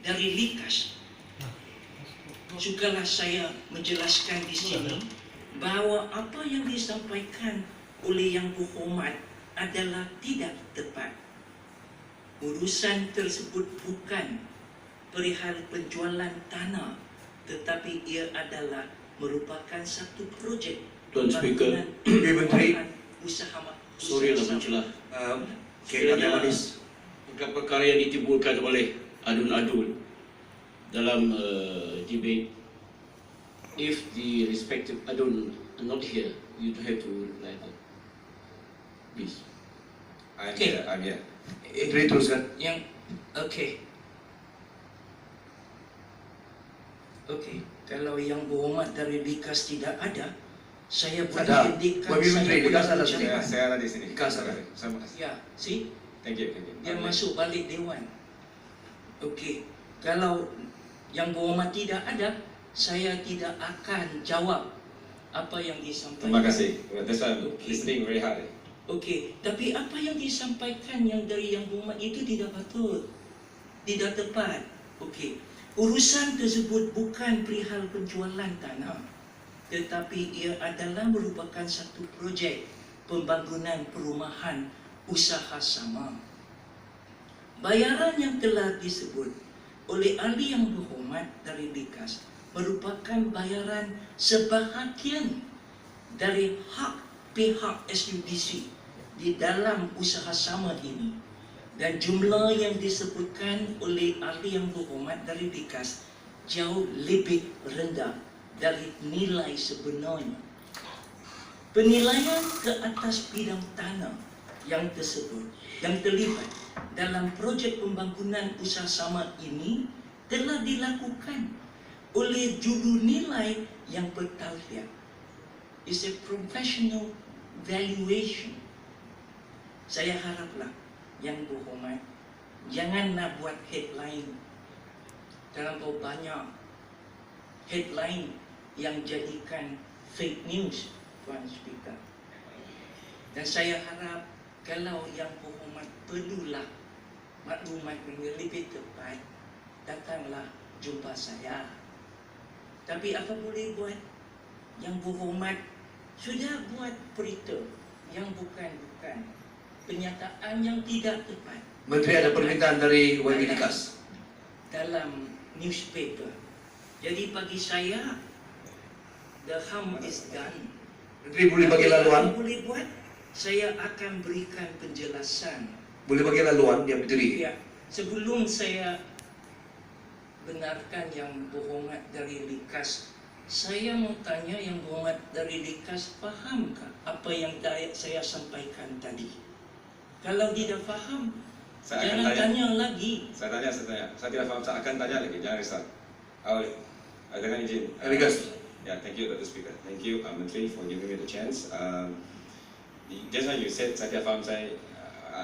dari Likas. Sukalah saya menjelaskan di sini bahawa apa yang disampaikan oleh Yang Berhormat adalah tidak tepat. Urusan tersebut bukan perihal penjualan tanah, tetapi ia adalah merupakan satu projek Tuan Speaker, usaha. Sorry nak mencelah. Sekiranya perkara yang ditimbulkan oleh adun-adun dalam debate, if the respective adun are not here, you have to reply them. Please. I'm here. Teruskan. Okey. Kalau Yang Berhormat dari Likas tidak ada, saya boleh hentikan Saya ada di sini. Likas ada. Ya, see? Thank you. Dia masuk balik Dewan. Okey. Kalau Yang Berhormat tidak ada, saya tidak akan jawab apa yang disampaikan. Terima kasih. That's why I'm listening very hard. Okey, tapi apa yang disampaikan yang dari Yang Berhormat itu tidak patut, tidak tepat. Okey, urusan tersebut bukan perihal penjualan tanah, tetapi ia adalah merupakan satu projek pembangunan perumahan usaha sama. Bayaran yang telah disebut oleh ahli Yang Berhormat dari Likas merupakan bayaran sebahagian dari hak pihak SUDC di dalam usaha sama ini, dan jumlah yang disebutkan oleh ahli Yang Berhormat dari Likas jauh lebih rendah dari nilai sebenarnya. Penilaian ke atas bidang tanah yang tersebut yang terlibat dalam projek pembangunan usaha sama ini telah dilakukan oleh juru nilai yang bertauliah. It's a professional valuation. Saya haraplah Yang Berhormat jangan nak buat headline, terlampau banyak headline yang jadikan fake news, Tuan Speaker. Dan saya harap kalau Yang Berhormat perlulah maklumat yang lebih tepat, datanglah jumpa saya. Tapi apa boleh buat, Yang Berhormat sudah buat berita yang bukan-bukan, penyataan yang tidak tepat. Menteri ada permintaan dari YB Likas dalam newspaper. Jadi bagi saya, the harm is done. Menteri boleh bagi laluan? Boleh buat, saya akan berikan penjelasan. Boleh bagi laluan yang Menteri? Ya, sebelum saya benarkan Yang Berhormat dari Likas, saya mau tanya Yang Berhormat dari Likas, fahamkah apa yang saya sampaikan tadi? Kalau tidak faham, jangan tanya lagi. Saya tanya. Saya tidak faham, saya akan tanya lagi. Jangan risau. Dengan izin. Likas. Yeah, thank you, Dr. Speaker. Thank you, Menteri, for giving me the chance. Just like you said, saya tidak faham. I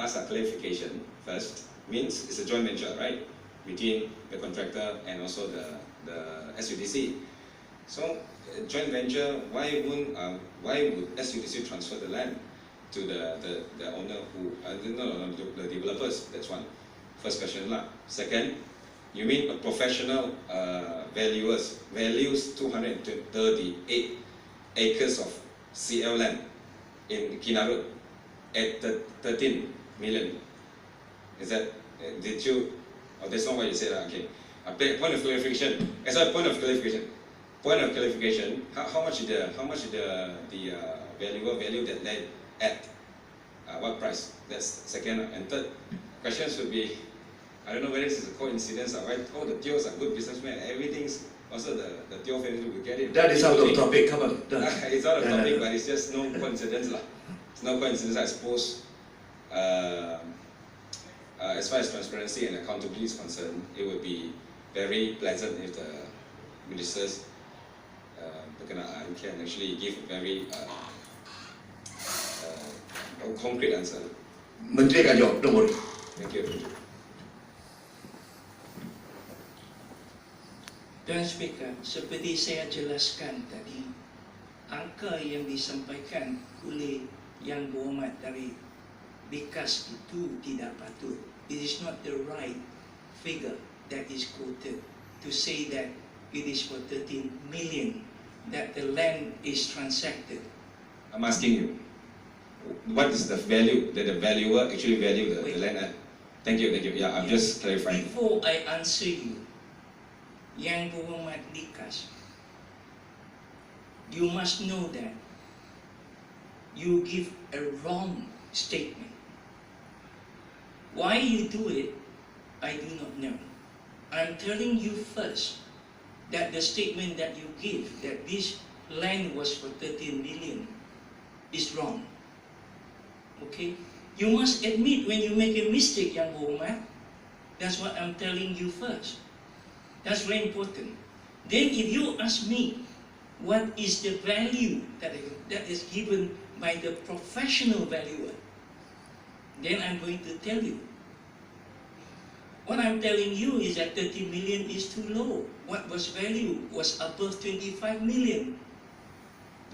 ask a clarification first. Means it's a joint venture, right? Between the contractor and also the SUDC. So, joint venture, why would SUDC transfer the land to the owner who, the developers? That's one. First question lah. Second, you mean a professional values 238 acres of CL land in Kinarut at 13 million. Is that, did you, that's not what you said, okay. Point of clarification, point of clarification, how much did the valuer value that land at? What price? That's second. And third question should be, I don't know whether this is a coincidence or right. Oh, the Teos are good businessmen. Everything's also the Teo family will get it. That is out of topic. Come on. It's out of topic, but it's just no coincidence lah. It's no coincidence, I suppose. As far as transparency and accountability is concerned, it would be very pleasant if the ministers can actually give a very concrete answer. Menteri akan jawab, don't worry. Thank you. Tuan Speaker, seperti saya jelaskan tadi, angka yang disampaikan oleh Yang Berhormat dari Likas itu tidak patut. It is not the right figure. that is quoted to say that it is for 13 million that the land is transacted. I'm asking you, what is the value that the valuer actually value the land at? Thank you. Yeah, I'm just clarifying. Before I answer you, Yang Berhormat Likas, you must know that you give a wrong statement. Why you do it, I do not know. I'm telling you first that the statement that you give, that this land was for 13 million, is wrong. Okay? You must admit when you make a mistake, Yang Berhormat. That's what I'm telling you first. That's very important. Then if you ask me, what is the value that is given by the professional valuer, then I'm going to tell you. What I'm telling you is that 30 million is too low. What was value was above 25 million.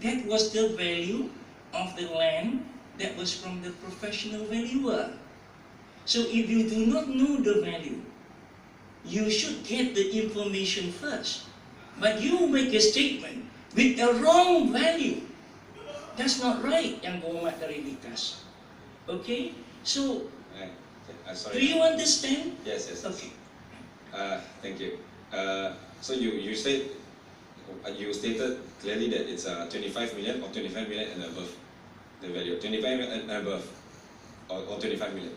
That was the value of the land that was from the professional valuer. So if you do not know the value, you should get the information first. But you make a statement with a wrong value. That's not right, Yang Berhormat dari Likas. Okay? So, Sorry. do you understand? Yes. Okay. Thank you. So you said you stated clearly that it's 25 million or 25 million and above the value. 25 million and above or 25 million.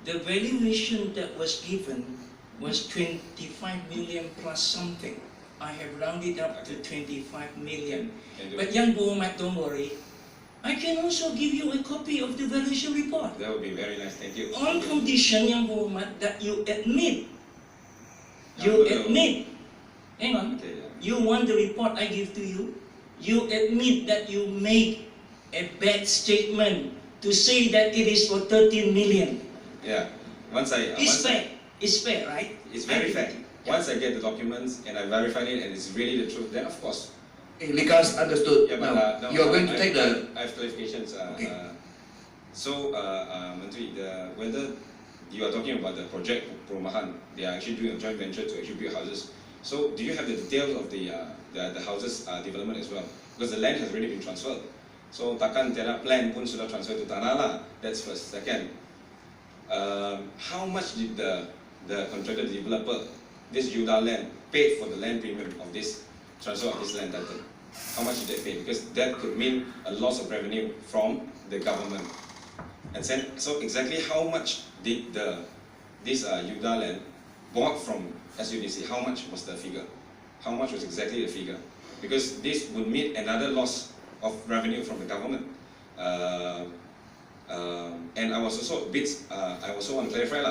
The valuation that was given was 25 million plus something. I have rounded up to 25 million. But Yang Berhormat, don't worry. I can also give you a copy of the valuation report. That would be very nice. Thank you. On condition, Yang Berhormat, that you admit. Hang on. Okay, yeah. You want the report I give to you? You admit that you make a bad statement to say that it is for 13 million. Yeah. It's fair, right? It's very fair. Once I get the documents and I verify it and it's really the truth, then of course. Likas understood. Yeah, but Now, you are going to take the... I have clarifications. Okay. Menteri, whether you are talking about the project Perumahan, they are actually doing a joint venture to actually build houses. So, do you have the details of the houses development as well? Because the land has already been transferred. So, takkan tiada plan pun sudah transfer to tanah lah. That's first. Second, how much did the contractor developer, this YUDA land, paid for the land premium of this transfer of this land title? How much did they pay? Because that could mean a loss of revenue from the government. And so exactly how much did this YUDA land bought from SUDC? How much was the figure? How much was exactly the figure? Because this would mean another loss of revenue from the government. And I was also a bit, I also want to clarify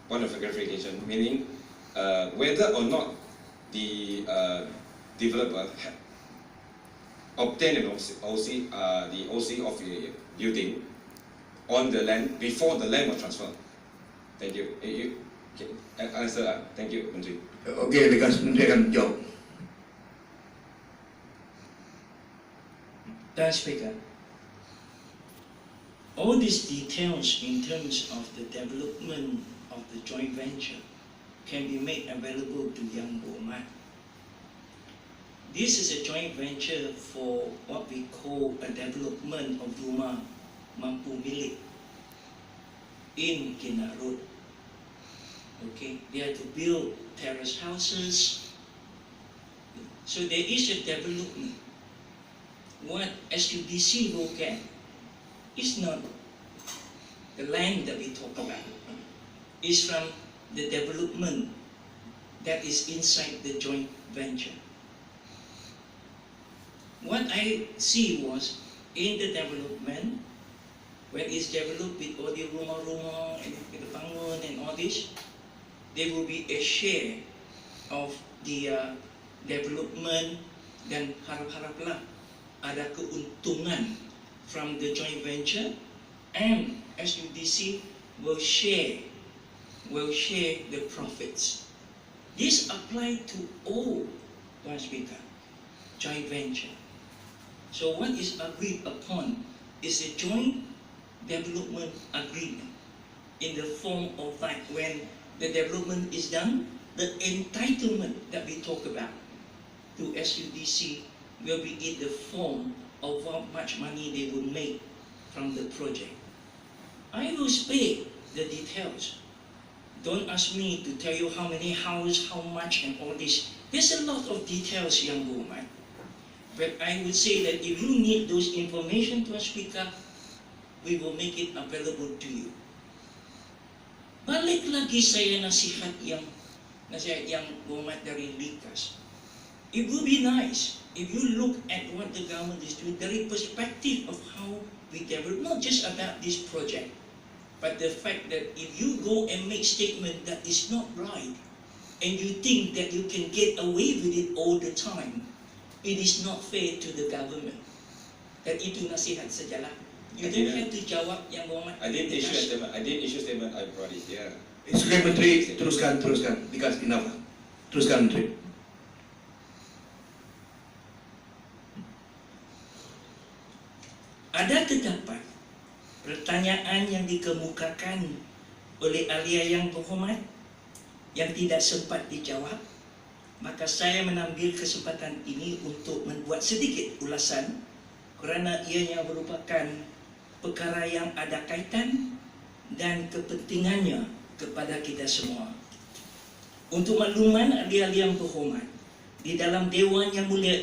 point of clarification, meaning whether or not the developer obtained an OC, the OC of the building on the land before the land was transferred. Thank you. Answer that. Thank you, Menteri. Okey, Likas, Menteri akan jawab. Thanks, Speaker. All these details in terms of the development of the joint venture can be made available to Yang Berhormat. This is a joint venture for what we call a development of rumah mampu milik in Kinarut. Okay, they are to build terrace houses. So there is a development. What SUDC look at is not the land that we talk about. It's from the development that is inside the joint venture. What I see was in the development, when it's developed with all the rumah-rumah and the bangun and all this, there will be a share of the development dan harap-haraplah ada keuntungan from the joint venture, and SUDC will share the profits. This applies to all joint venture. So what is agreed upon is a joint development agreement. in the form of like when the development is done, the entitlement that we talk about to SUDC will be in the form of how much money they will make from the project. I will spare the details. Don't ask me to tell you how many houses, how much, and all this. There's a lot of details, young woman. But I would say that if you need those information to speak up, we will make it available to you. Balik lagi saya nasihat yang umat dari Likas. It would be nice if you look at what the government is doing dari perspective of how we develop, not just about this project, but the fact that if you go and make statement that is not right, and you think that you can get away with it all the time, it is not fair to the government. Dan itu nasihat sajalah. You don't have to jawab yang Muhammad. I didn't issue a statement. I didn't issue a statement. I brought it here. It's okay, Menteri. Teruskan. Likas, enough. Teruskan, Menteri. Ada terdapat pertanyaan yang dikemukakan oleh ahli yang berhormat yang tidak sempat dijawab, maka saya mengambil kesempatan ini untuk membuat sedikit ulasan kerana ianya merupakan perkara yang ada kaitan dan kepentingannya kepada kita semua. Untuk makluman ahli yang berhormat, di dalam Dewan Yang Mulia